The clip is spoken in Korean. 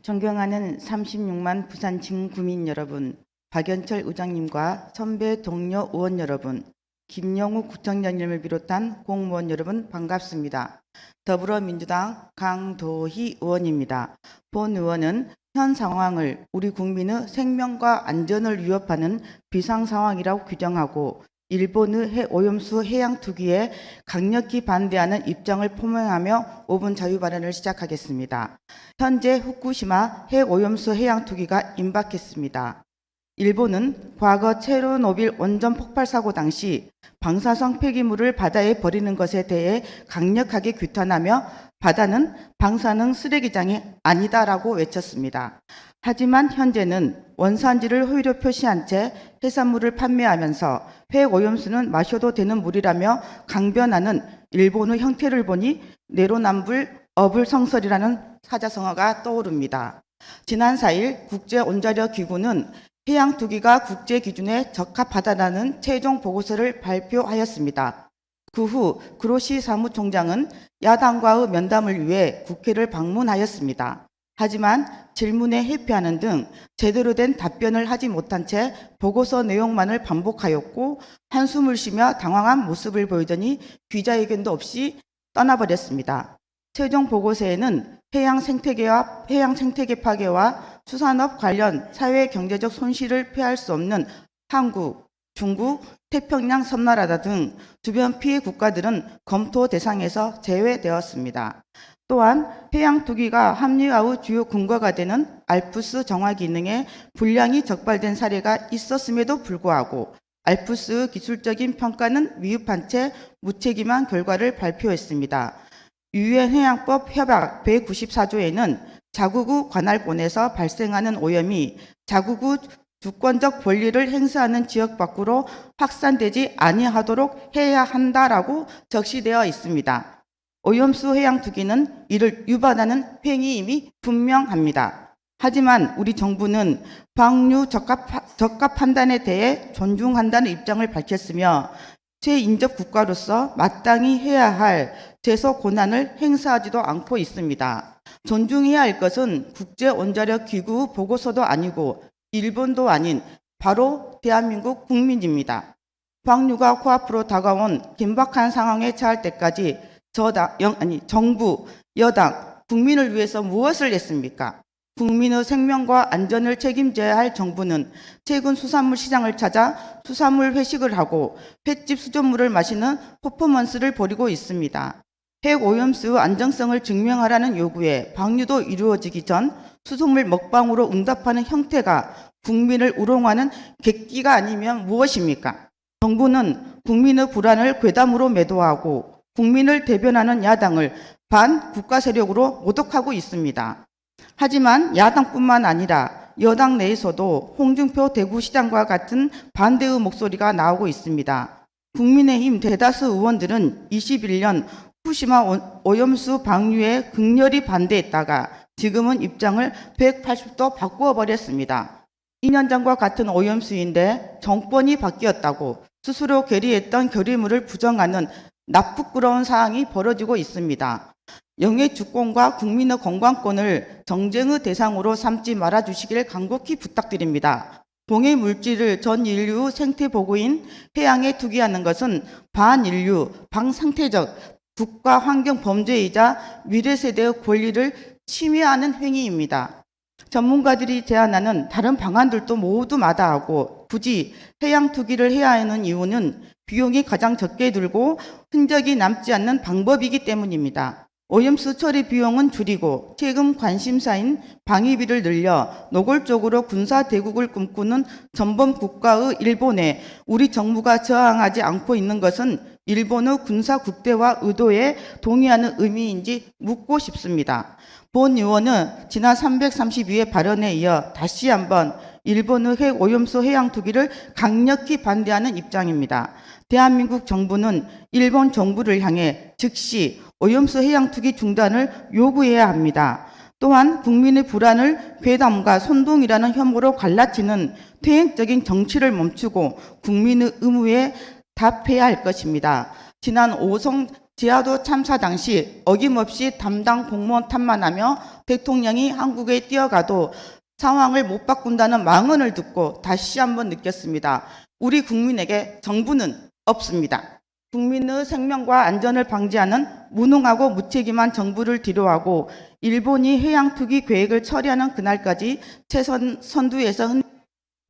존경하는 36만 부산 진구민 여러분, 박연철 의장님과 선배 동료 의원 여러분, 김영우 구청장님을 비롯한 공무원 여러분 반갑습니다. 더불어민주당 강도희 의원입니다. 본 의원은 현 상황을 우리 국민의 생명과 안전을 위협하는 비상상황이라고 규정하고 일본의 핵오염수 해양 투기에 강력히 반대하는 입장을 표명하며 5분 자유 발언을 시작하겠습니다. 현재 후쿠시마 핵오염수 해양 투기가 임박했습니다. 일본은 과거 체르노빌 원전 폭발 사고 당시 방사성 폐기물을 바다에 버리는 것에 대해 강력하게 규탄하며 바다는 방사능 쓰레기장이 아니다라고 외쳤습니다. 하지만 현재는 원산지를 허위로 표시한 채 해산물을 판매하면서 핵오염수는 마셔도 되는 물이라며 강변하는 일본의 형태를 보니 내로남불 어불성설이라는 사자성어가 떠오릅니다. 지난 4일 국제온자력기구는 해양 투기가 국제 기준에 적합하다는 최종 보고서를 발표하였습니다. 그 후 그로시 사무총장은 야당과의 면담을 위해 국회를 방문하였습니다. 하지만 질문에 회피하는 등 제대로 된 답변을 하지 못한 채 보고서 내용만을 반복하였고 한숨을 쉬며 당황한 모습을 보이더니 기자회견도 없이 떠나버렸습니다. 최종 보고서에는 해양 생태계 파괴와 수산업 관련 사회 경제적 손실을 피할 수 없는 한국, 중국, 태평양 섬나라다 등 주변 피해 국가들은 검토 대상에서 제외되었습니다. 또한 해양 투기가 합리화의 주요 근거가 되는 알프스 정화 기능에 불량이 적발된 사례가 있었음에도 불구하고 알프스의 기술적인 평가는 미흡한 채 무책임한 결과를 발표했습니다. 유엔 해양법 협약 194조에는 자국의 관할권에서 발생하는 오염이 자국의 주권적 권리를 행사하는 지역 밖으로 확산되지 아니하도록 해야 한다라고 적시되어 있습니다. 오염수 해양 투기는 이를 위반하는 행위임이 분명합니다. 하지만 우리 정부는 방류 적합 판단에 대해 존중한다는 입장을 밝혔으며 최인접 국가로서 마땅히 해야 할 제소 권한을 행사하지도 않고 있습니다. 존중해야 할 것은 국제원자력기구 보고서도 아니고 일본도 아닌 바로 대한민국 국민입니다. 방류가 코앞으로 다가온 긴박한 상황에 처할 때까지 정부, 여당, 국민을 위해서 무엇을 했습니까? 국민의 생명과 안전을 책임져야 할 정부는 최근 수산물 시장을 찾아 수산물 회식을 하고 횟집 수돗물을 마시는 퍼포먼스를 벌이고 있습니다. 핵오염수의 안정성을 증명하라는 요구에 방류도 이루어지기 전 수돗물 먹방으로 응답하는 형태가 국민을 우롱하는 객기가 아니면 무엇입니까? 정부는 국민의 불안을 괴담으로 매도하고 국민을 대변하는 야당을 반국가 세력으로 모독하고 있습니다. 하지만 야당뿐만 아니라 여당 내에서도 홍준표 대구시장과 같은 반대의 목소리가 나오고 있습니다. 국민의힘 대다수 의원들은 21년 후쿠시마 오염수 방류에 극렬히 반대했다가 지금은 입장을 180도 바꾸어 버렸습니다. 2년 전과 같은 오염수인데 정권이 바뀌었다고 스스로 결의했던 결의물을 부정하는 나쁘끄러운 사항이 벌어지고 있습니다. 영해 주권과 국민의 건강권을 정쟁의 대상으로 삼지 말아주시길 간곡히 부탁드립니다. 동해 물질을 전 인류 생태 보고인 해양에 투기하는 것은 반인류, 반상태적 국가 환경 범죄이자 미래 세대의 권리를 침해하는 행위입니다. 전문가들이 제안하는 다른 방안들도 모두 마다하고 굳이 해양 투기를 해야 하는 이유는 비용이 가장 적게 들고 흔적이 남지 않는 방법이기 때문입니다. 오염수 처리 비용은 줄이고 최근 관심사인 방위비를 늘려 노골적으로 군사 대국을 꿈꾸는 전범 국가의 일본에 우리 정부가 저항하지 않고 있는 것은 일본의 군사 국대화 의도에 동의하는 의미인지 묻고 싶습니다. 본 의원은 지난 332회 발언에 이어 다시 한번 일본의 핵오염수 해양 투기를 강력히 반대하는 입장입니다. 대한민국 정부는 일본 정부를 향해 즉시 오염수 해양 투기 중단을 요구해야 합니다. 또한 국민의 불안을 괴담과 선동이라는 혐오로 갈라치는 퇴행적인 정치를 멈추고 국민의 의무에 답해야 할 것입니다. 지난 제하도 참사 당시 어김없이 담당 공무원 탓만하며 대통령이 한국에 뛰어가도 상황을 못 바꾼다는 망언을 듣고 다시 한번 느꼈습니다. 우리 국민에게 정부는 없습니다. 국민의 생명과 안전을 방지하는 무능하고 무책임한 정부를 뒤로하고 일본이 해양 투기 계획을 처리하는 그날까지 최선 선두에서